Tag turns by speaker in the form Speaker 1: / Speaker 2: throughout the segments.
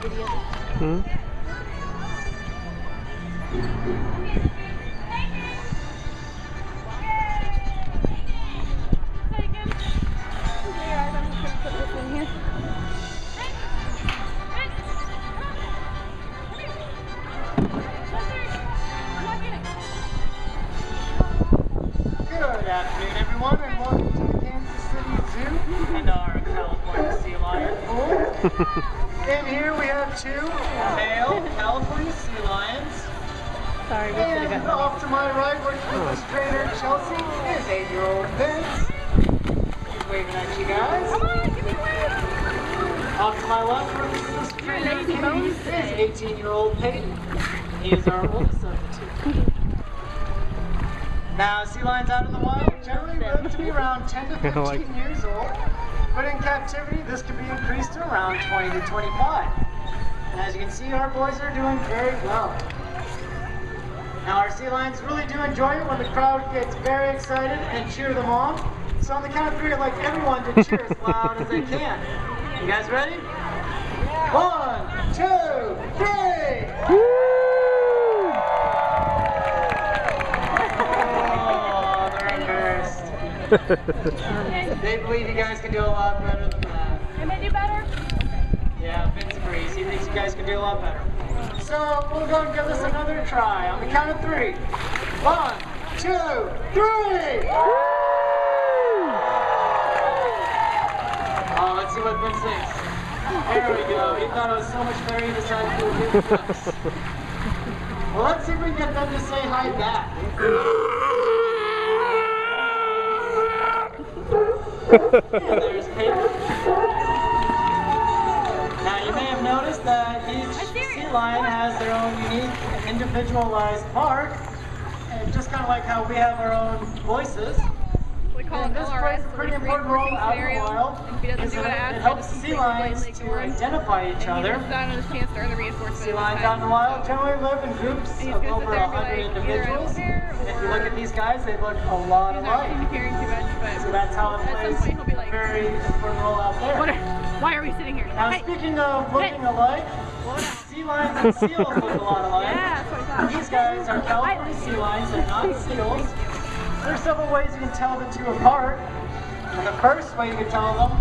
Speaker 1: Hmm?
Speaker 2: Good afternoon, everyone, and welcome to the Kansas City Zoo and our California Sea Lion pool. In here we have two male California sea lions.
Speaker 3: Sorry, we should have
Speaker 2: And
Speaker 3: got
Speaker 2: off to my right, working with this trainer, Chelsea, is 8-year-old Vince. He's waving at you guys.
Speaker 3: Come on, give me a wave.
Speaker 2: Off to my left, working with this trainer,
Speaker 3: lazy bones
Speaker 2: is
Speaker 3: today.
Speaker 2: 18-year-old Peyton. He is our oldest of the two. Now, sea lions out in the wild generally live to be around 10 to 15 years old, but in captivity, this can be increased to around 20 to 25. And as you can see, our boys are doing very well. Now, our sea lions really do enjoy it when the crowd gets very excited and cheer them on. So on the count of three, I'd like everyone to cheer as loud as they can. You guys ready? 1, 2, 3! They believe you guys can do a lot better than that.
Speaker 3: Can they do better?
Speaker 2: Yeah, Vince agrees. He thinks you guys can do a lot better. So we'll go and give this another try. On the count of 3. 1, 2, 3! Oh, let's see what Vince thinks. There we go. He thought it was so much better he decided to do it first. Well, let's see if we can get them to say hi back. And there's Peyton. Now you may have noticed that each sea lion has their own unique individualized bark, and just kind of like how we have our own voices.
Speaker 3: We call
Speaker 2: And
Speaker 3: him
Speaker 2: this
Speaker 3: LRS,
Speaker 2: plays a pretty important role out in the wild.
Speaker 3: and if he doesn't
Speaker 2: Is
Speaker 3: do what I
Speaker 2: that
Speaker 3: ask,
Speaker 2: it helps the sea lions to identify each
Speaker 3: and he
Speaker 2: other.
Speaker 3: does not have a chance to earn the reinforcement.
Speaker 2: Sea lions out in the wild generally live in groups
Speaker 3: And he's
Speaker 2: of
Speaker 3: gonna sit
Speaker 2: over
Speaker 3: there and be
Speaker 2: 100
Speaker 3: like,
Speaker 2: individuals.
Speaker 3: either I don't care,
Speaker 2: And if you
Speaker 3: or
Speaker 2: look at these guys, they look a lot
Speaker 3: he's not
Speaker 2: alike.
Speaker 3: communicating too much, but
Speaker 2: So that's how it
Speaker 3: at some
Speaker 2: plays
Speaker 3: point he'll be like,
Speaker 2: a very important role out there.
Speaker 3: why are we sitting here?
Speaker 2: Now
Speaker 3: Hey,
Speaker 2: speaking of looking alike, sea lions and seals look a lot alike.
Speaker 3: yeah, that's what I thought.
Speaker 2: These guys are California sea lions, they're not seals. There are several ways you can tell the two apart. And the first way you can tell them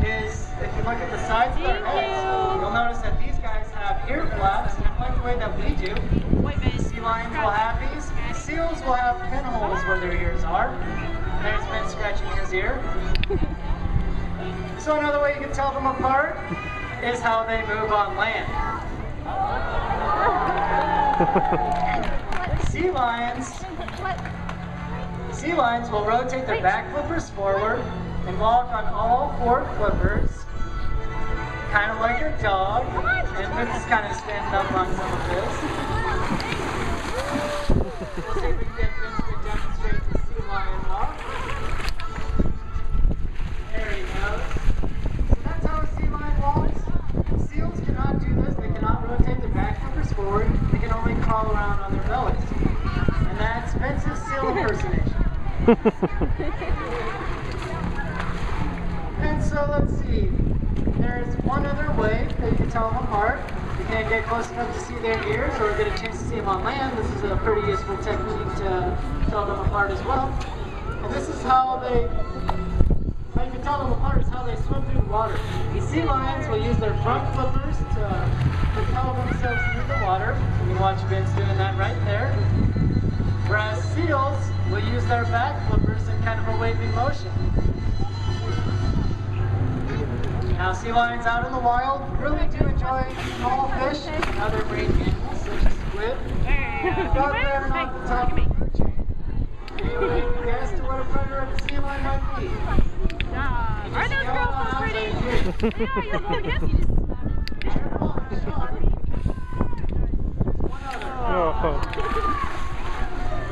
Speaker 2: is if you look at the sides of their heads. You'll notice that these guys have ear flaps, kind of like the way that we do.
Speaker 3: Wait a minute.
Speaker 2: Sea lions will have these. Seals will have pinholes where their ears are. There's Ben scratching his ear. So another way you can tell them apart is how they move on land. Sea lions will rotate their back flippers forward and walk on all 4 flippers, kind of like a dog. And Vince is kind of standing up on some of his. We'll see if we can get Vince to demonstrate the sea lion walk. There he goes. So that's how a sea lion walks. Seals cannot do this. They cannot rotate their back flippers forward. They can only crawl around on their bellies. And that's Vince's seal impersonation. And so let's see. There's one other way that you can tell them apart. You can't get close enough to see their ears or get a chance to see them on land. This is a pretty useful technique to tell them apart as well. And this is how you can tell them apart is how they swim through the water. Sea lions will use their front flippers to propel themselves through the water. You can watch Vince doing that right there. Whereas seals will use their back flippers in kind of a waving motion. Now sea lions out in the wild really do enjoy small fish and other marine animals such as squid. But they're not the top of the food chain. Anyway, guess to what a predator of a sea lion might be.
Speaker 3: Are those girls so pretty? Yeah, you're going, yes, you just...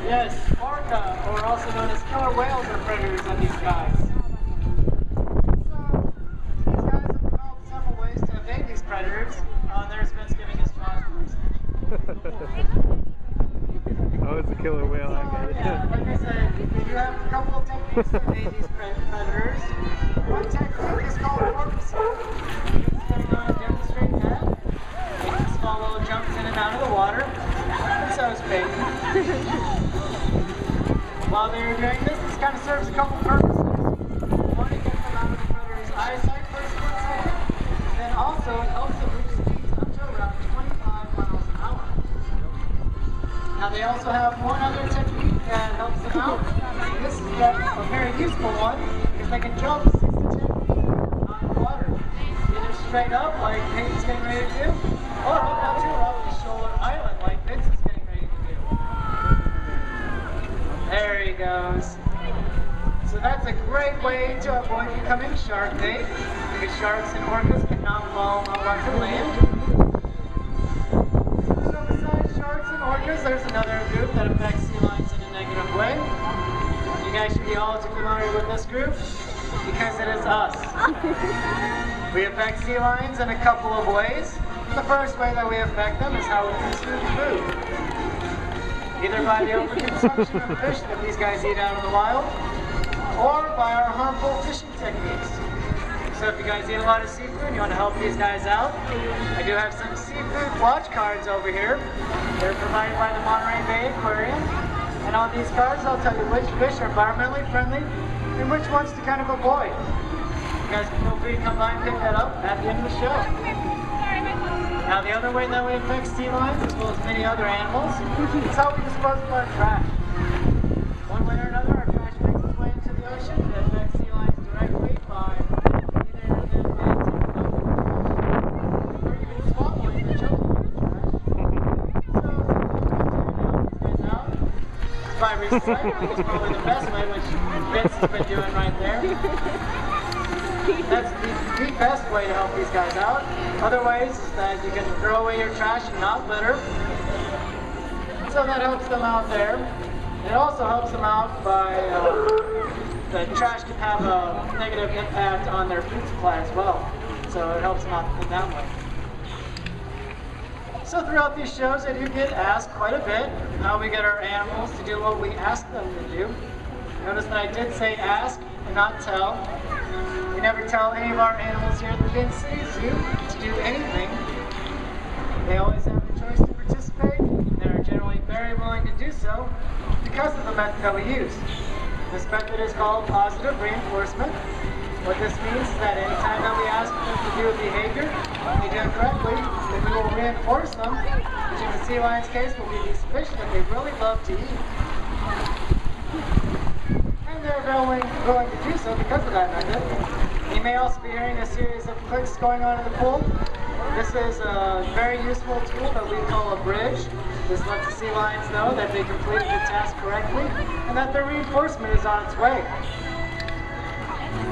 Speaker 2: Yes, orca, or also known as killer whales, are predators of these guys. So, these guys have developed several ways to evade these predators. There's Vince giving his jaws first.
Speaker 1: Oh, it's a killer whale, I get it.
Speaker 2: Yeah, like I said, we do have a couple of techniques to evade these predators. One technique is called porpoising. It's going to demonstrate that. While they're doing this kind of serves a couple purposes. One, it gets them out of the predator's eyesight for a split second, and then also it helps them reach speeds up to around 25 miles an hour. Now they also have one other technique that helps them out. This is a very useful one because they can jump 6 to 10 feet out of the water. Either straight up like Peyton's getting ready to do, or up onto a shoulder island like Vince is getting ready to do. There he goes. So that's a great way to avoid becoming shark bait because sharks and orcas cannot follow onto land. So besides sharks and orcas, there's another group that affects sea lions in a negative way. You guys should be all too familiar with this group because it is us. We affect sea lions in a couple of ways. The first way that we affect them is how we consume food. Either by the overconsumption of fish that these guys eat out of the wild, or by our harmful fishing techniques. So if you guys eat a lot of seafood and you want to help these guys out, I do have some seafood watch cards over here. They're provided by the Monterey Bay Aquarium. And on these cards, I'll tell you which fish are environmentally friendly and which ones to kind of avoid. You guys can feel free to come by and pick that up at the end of the show. Now the other way that we affect sea lions, as well as many other animals, is how we dispose of our trash. One way or another, our trash makes its way into the ocean and affects sea lions directly by either them being or even swallowing the choking of the trash. So these guys out is by recycling is probably the best way, which Vince has been doing right there. That's the best way to help these guys out. Other ways is that you can throw away your trash and not litter. So that helps them out there. It also helps them out by the trash can have a negative impact on their food supply as well. So it helps them out in that way. So throughout these shows, I do get asked quite a bit how we get our animals to do what we ask them to do. Notice that I did say ask and not tell. We never tell any of our animals here at the Vince City Zoo to do anything. They always have the choice to participate, and they're generally very willing to do so because of the method that we use. This method is called positive reinforcement. What this means is that anytime that we ask them to do a behavior, and they do it correctly, then we will reinforce them, which in the sea lion's case will be these fish that they really love to eat. They're willing to do so because of that method. You may also be hearing a series of clicks going on in the pool. This is a very useful tool that we call a bridge. This lets the sea lions know that they completed the task correctly and that their reinforcement is on its way.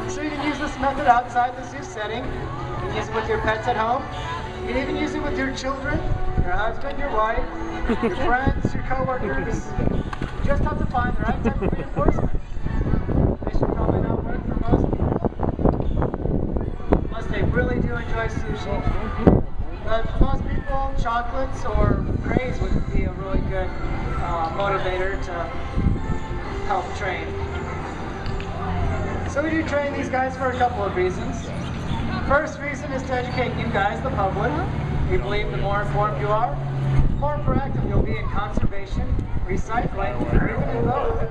Speaker 2: So you can use this method outside the zoo setting. You can use it with your pets at home. You can even use it with your children, your husband, your wife, your friends, your co-workers. You just have to find the right type of reinforcement. Probably not work for most people, unless they really do enjoy sushi. But for most people, chocolates or praise would be a really good motivator to help train. So we do train these guys for a couple of reasons. First reason is to educate you guys, the public. We believe the more informed you are, the more proactive you'll be in conservation, recycling, or even in both.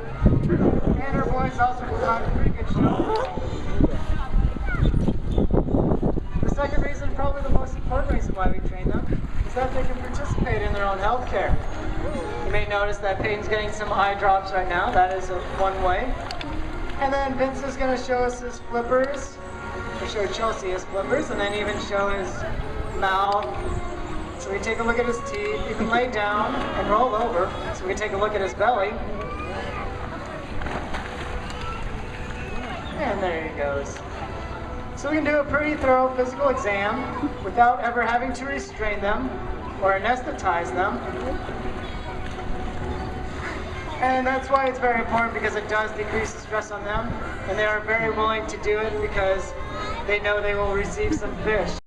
Speaker 2: And our boys also provide a pretty good show. The second reason, probably the most important reason why we train them, is that they can participate in their own health care. You may notice that Peyton's getting some eye drops right now. That is one way. And then Vince is going to show us his flippers, or show Chelsea his flippers, and then even show his mouth. So we take a look at his teeth. You can lay down and roll over, so we can take a look at his belly. And there he goes. So we can do a pretty thorough physical exam without ever having to restrain them or anesthetize them. And that's why it's very important, because it does decrease the stress on them, and they are very willing to do it because they know they will receive some fish.